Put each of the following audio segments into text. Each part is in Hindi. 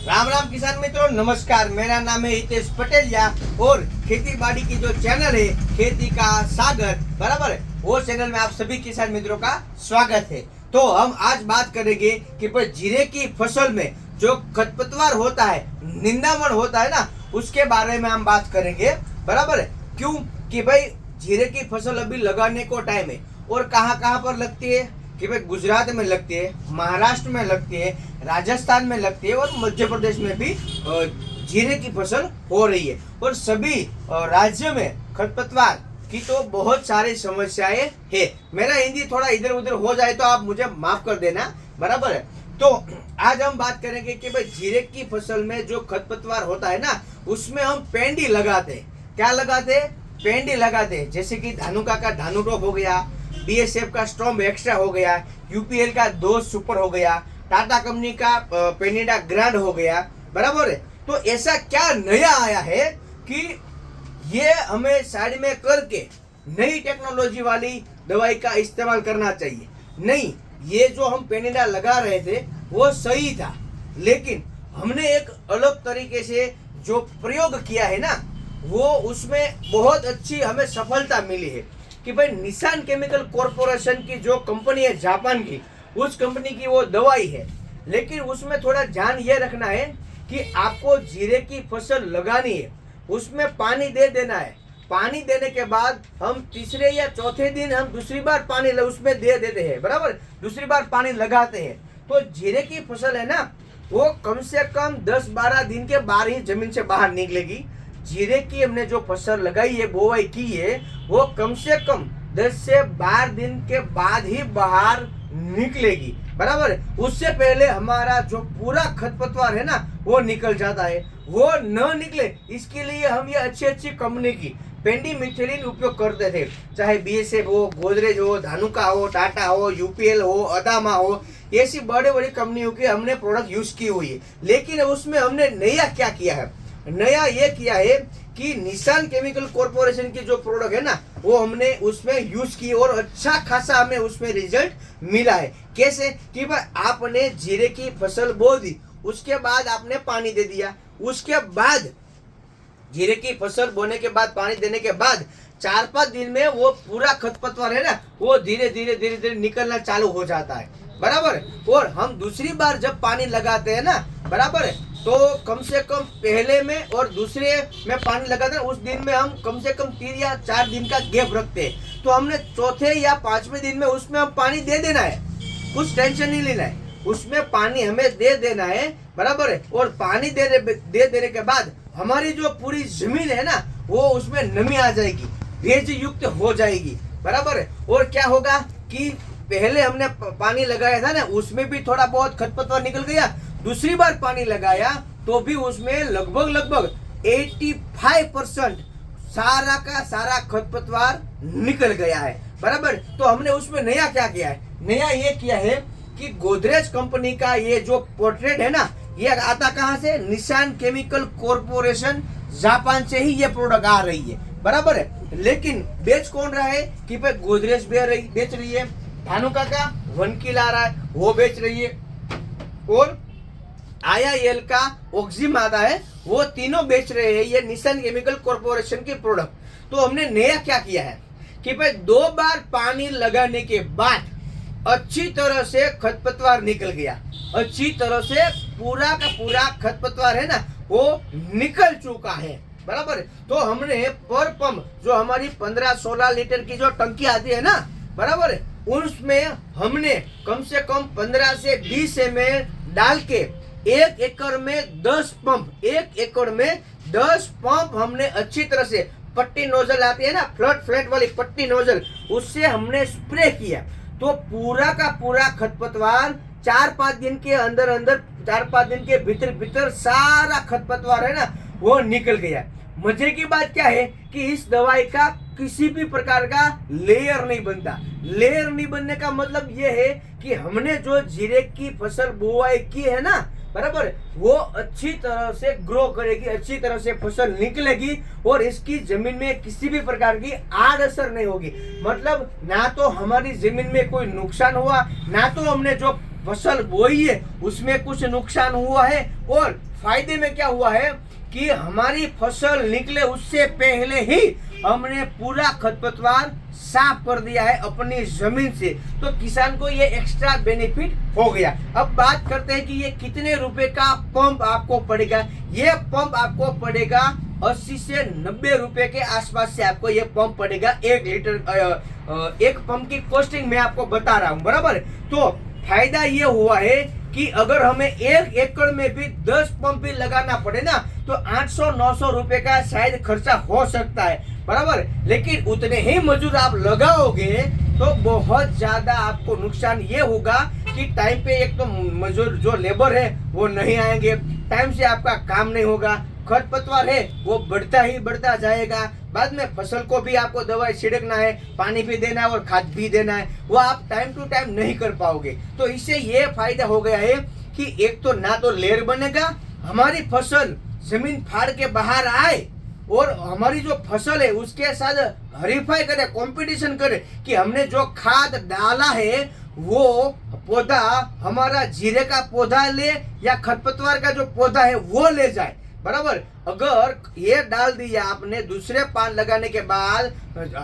राम राम किसान मित्रों, नमस्कार। मेरा नाम है हितेश पटेलिया और खेती बाड़ी की जो चैनल है खेती का सागर, बराबर है, वो चैनल में आप सभी किसान मित्रों का स्वागत है। तो हम आज बात करेंगे कि भाई जीरे की फसल में जो खरपतवार होता है, निंदामण होता है ना, उसके बारे में हम बात करेंगे, बराबर है। क्यों कि भाई जीरे की फसल अभी लगाने को टाइम है और कहाँ कहाँ पर लगती है कि भाई गुजरात में लगती है, महाराष्ट्र में लगती है, राजस्थान में लगती है और मध्य प्रदेश में भी जीरे की फसल हो रही है। और सभी राज्यों में खरपतवार की तो बहुत सारी समस्याएं है। मेरा हिंदी थोड़ा इधर उधर हो जाए तो आप मुझे माफ कर देना, बराबर है। तो आज हम बात करेंगे कि भाई जीरे की फसल में जो खरपतवार होता है ना, उसमें हम पेंडी लगाते हैं। क्या लगाते हैं? पेंडी लगाते हैं। जैसे कि धानुका का धानु टॉप हो गया, बीएसएफ का स्टॉर्म एक्स्ट्रा हो गया, यूपीएल का दोस्त सुपर हो गया, टाटा कंपनी का पेनिडा ग्रैंड हो गया, बराबर है। तो ऐसा क्या नया आया है कि ये हमें साइड में करके नई टेक्नोलॉजी वाली दवाई का इस्तेमाल करना चाहिए? नहीं, ये जो हम पेनिडा लगा रहे थे वो सही था, लेकिन हमने एक अलग तरीके से जो प्रयोग किया है ना, वो उसमें बहुत अच्छी हमें सफलता मिली है कि भाई निशान केमिकल कॉरपोरेशन की जो कंपनी है जापान की, उस कंपनी की वो दवाई है। लेकिन उसमें थोड़ा ध्यान ये रखना है कि आपको जीरे की फसल लगानी है, उसमें पानी दे देना है। पानी देने के बाद हम तीसरे या चौथे दिन हम दूसरी बार पानी उसमें दे देते हैं, बराबर, दूसरी बार पानी लगाते हैं। तो जीरे की फसल है ना, वो कम से कम 10-12 दिन के बाद ही जमीन से बाहर निकलेगी। जीरे की हमने जो फसल लगाई है, बोवाई की है, वो कम से कम 10 से 12 दिन के बाद ही बाहर निकलेगी, बराबर। उससे पहले हमारा जो पूरा खरपतवार है ना, वो निकल जाता है। वो न निकले इसके लिए हम ये अच्छी अच्छी कंपनी की पेंडिमिथिलिन उपयोग करते थे, चाहे बीएसएफ हो, गोदरेज हो, धानुका हो, टाटा हो, यूपीएल हो, अदामा हो, ऐसी बड़ी बड़ी कंपनियों की हमने प्रोडक्ट यूज की हुई है। लेकिन उसमें हमने नया क्या किया है? नया ये किया है कि निशान केमिकल कॉरपोरेशन की जो प्रोडक्ट है ना, वो हमने उसमें यूज की और अच्छा खासा हमें उसमें रिजल्ट मिला है। कैसे कि भाई आपने जीरे की फसल बो दी, उसके बाद आपने पानी दे दिया, उसके बाद जीरे की फसल बोने के बाद पानी देने के बाद 4-5 दिन में वो पूरा खरपतवार है ना, वो धीरे धीरे धीरे धीरे निकलना चालू हो जाता है, बराबर। और हम दूसरी बार जब पानी लगाते हैं ना, बराबर है, तो कम से कम पहले में और दूसरे में पानी लगाते हैं, उस दिन में हम कम से कम 3 या 4 दिन का गैप रखते हैं। तो हमने चौथे या 5वें दिन में उसमें हम पानी दे देना है, कुछ टेंशन नहीं लेना है, उसमें पानी हमें दे देना है, बराबर है। और पानी दे देने के बाद हमारी जो पूरी जमीन है ना, वो उसमें नमी आ जाएगी, भेज युक्त हो जाएगी, बराबर है। और क्या होगा कि पहले हमने पानी लगाया था ना, उसमें भी थोड़ा बहुत खरपतवार निकल गया, दूसरी बार पानी लगाया तो भी उसमें लगभग 85% सारा का सारा खरपतवार निकल गया है, बराबर। तो हमने उसमें नया क्या किया है? नया ये किया है कि गोदरेज कंपनी का ये जो पोर्ट्रेट है ना, ये आता कहाँ से? निशान केमिकल कॉरपोरेशन जापान से ही ये प्रोडक्ट आ रही है, बराबर है। लेकिन बेच कौन रहा है कि भाई गोदरेज बेच रही है, धानुका का वनकिल आ रहा है वो बेच रही है, और IIL का ऑक्सिम आता है, वो तीनों बेच रहे हैं ये निशान केमिकल कॉरपोरेशन के प्रोडक्ट। तो हमने नया क्या किया है कि भाई 2 बार पानी लगाने के बाद अच्छी तरह से खरपतवार निकल गया, अच्छी तरह से पूरा का पूरा खरपतवार है ना, वो निकल चुका है, बराबर। तो हमने पर पंप जो हमारी 15-16 लीटर की जो टंकी आती है ना, बराबर है, उसमें हमने कम से कम 15 से 20 ml डाल के 1 एकड़ में 10 पंप, 1 एकड़ में 10 पंप हमने अच्छी तरह से, पट्टी नोजल आती है ना, फ्लैट वाली पट्टी नोजल, उससे हमने स्प्रे किया। तो पूरा का पूरा खरपतवार 4-5 दिन के अंदर 4-5 दिन के भीतर सारा खरपतवार है ना, वो निकल गया। मजे की बात क्या है कि इस दवाई का किसी भी प्रकार का लेयर नहीं बनता। लेयर नहीं बनने का मतलब ये है कि हमने जो जीरे की फसल बुआई की है ना, बराबर, वो अच्छी तरह से ग्रो करेगी, अच्छी तरह से फसल निकलेगी और इसकी जमीन में किसी भी प्रकार की आड़ असर नहीं होगी। मतलब ना तो हमारी जमीन में कोई नुकसान हुआ, ना तो हमने जो फसल बोई है उसमें कुछ नुकसान हुआ है, और फायदे में क्या हुआ है कि हमारी फसल निकले उससे पहले ही हमने पूरा खरपतवार साफ कर दिया है अपनी जमीन से, तो किसान को ये एक्स्ट्रा बेनिफिट हो गया। अब बात करते हैं कि ये कितने रुपए का पंप आपको पड़ेगा। ये पंप आपको पड़ेगा 80 से 90 रुपए के आसपास से आपको ये पंप पड़ेगा। 1 लीटर एक पंप की कॉस्टिंग मैं आपको बता रहा हूँ, बराबर। तो फायदा ये हुआ है कि अगर हमें 1 एकड़ में भी 10 पंप भी लगाना पड़े ना, तो 800-900 रुपए का शायद खर्चा हो सकता है, बराबर। लेकिन उतने ही मजदूर आप लगाओगे तो बहुत ज्यादा आपको नुकसान ये होगा कि टाइम पे एक तो मजदूर जो लेबर है वो नहीं आएंगे, टाइम से आपका काम नहीं होगा, खरपतवार है वो बढ़ता ही बढ़ता जाएगा। बाद में फसल को भी आपको दवाई छिड़कना है, पानी भी देना है और खाद भी देना है, वो आप टाइम टू टाइम नहीं कर पाओगे। तो इससे ये फायदा हो गया है कि एक तो ना तो लेयर बनेगा, हमारी फसल जमीन फाड़ के बाहर आए और हमारी जो फसल है उसके साथ हरीफाई करे, कंपटीशन करे कि हमने जो खाद डाला है वो पौधा हमारा जीरे का पौधा ले या खरपतवार का जो पौधा है वो ले जाए, बराबर। अगर ये डाल दिया आपने दूसरे पान लगाने के बाद,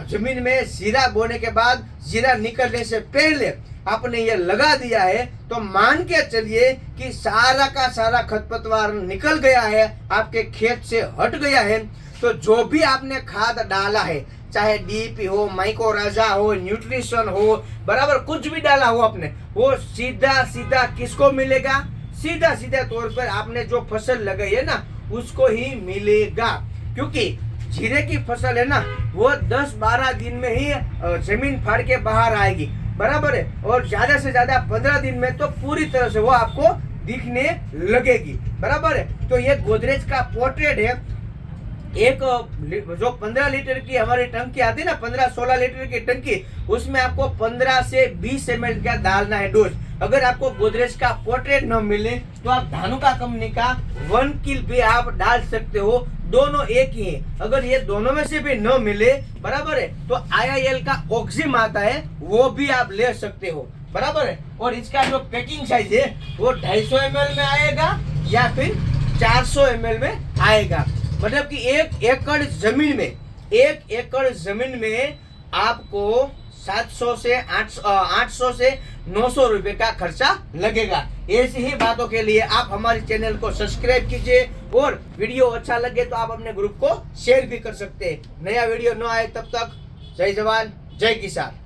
जमीन में जीरा बोने के बाद, जीरा निकलने से पहले आपने ये लगा दिया है, तो मान के चलिए कि सारा का सारा खरपतवार निकल गया है, आपके खेत से हट गया है। तो जो भी आपने खाद डाला है, चाहे डीपी हो, माइक्रोराजा हो, न्यूट्रिशन हो, बराबर कुछ भी डाला हो आपने, वो सीधा सीधा किसको मिलेगा? सीधा सीधा तौर पर आपने जो फसल लगाई है ना उसको ही मिलेगा। क्योंकि जीरे की फसल है ना वो 10-12 दिन में ही जमीन फाड़ के बाहर आएगी, बराबर है। और ज्यादा से ज्यादा 15 दिन में तो पूरी तरह से वो आपको दिखने लगेगी, बराबर है। तो ये गोदरेज का पोर्ट्रेट है। एक जो 15 लीटर की हमारी टंकी आती है ना, 15-16 लीटर की टंकी, उसमें आपको 15 से 20 ml का डालना है डोज। अगर आपको गोदरेज का पोर्ट्रेट न मिले तो आप धानुका कंपनी का 1 किल भी आप डाल सकते हो, दोनों एक ही है। अगर ये दोनों में से भी न मिले, बराबर है, तो IIL का ऑक्सिम आता है वो भी आप ले सकते हो, बराबर है। और इसका जो पैकिंग साइज है वो 250 ml में आएगा या फिर 400 ml में आएगा। मतलब कि 1 एकड़ जमीन में आपको 800 से 900 रुपए का खर्चा लगेगा। ऐसी ही बातों के लिए आप हमारे चैनल को सब्सक्राइब कीजिए और वीडियो अच्छा लगे तो आप अपने ग्रुप को शेयर भी कर सकते हैं। नया वीडियो न आए तब तक जय जवान जय किसान।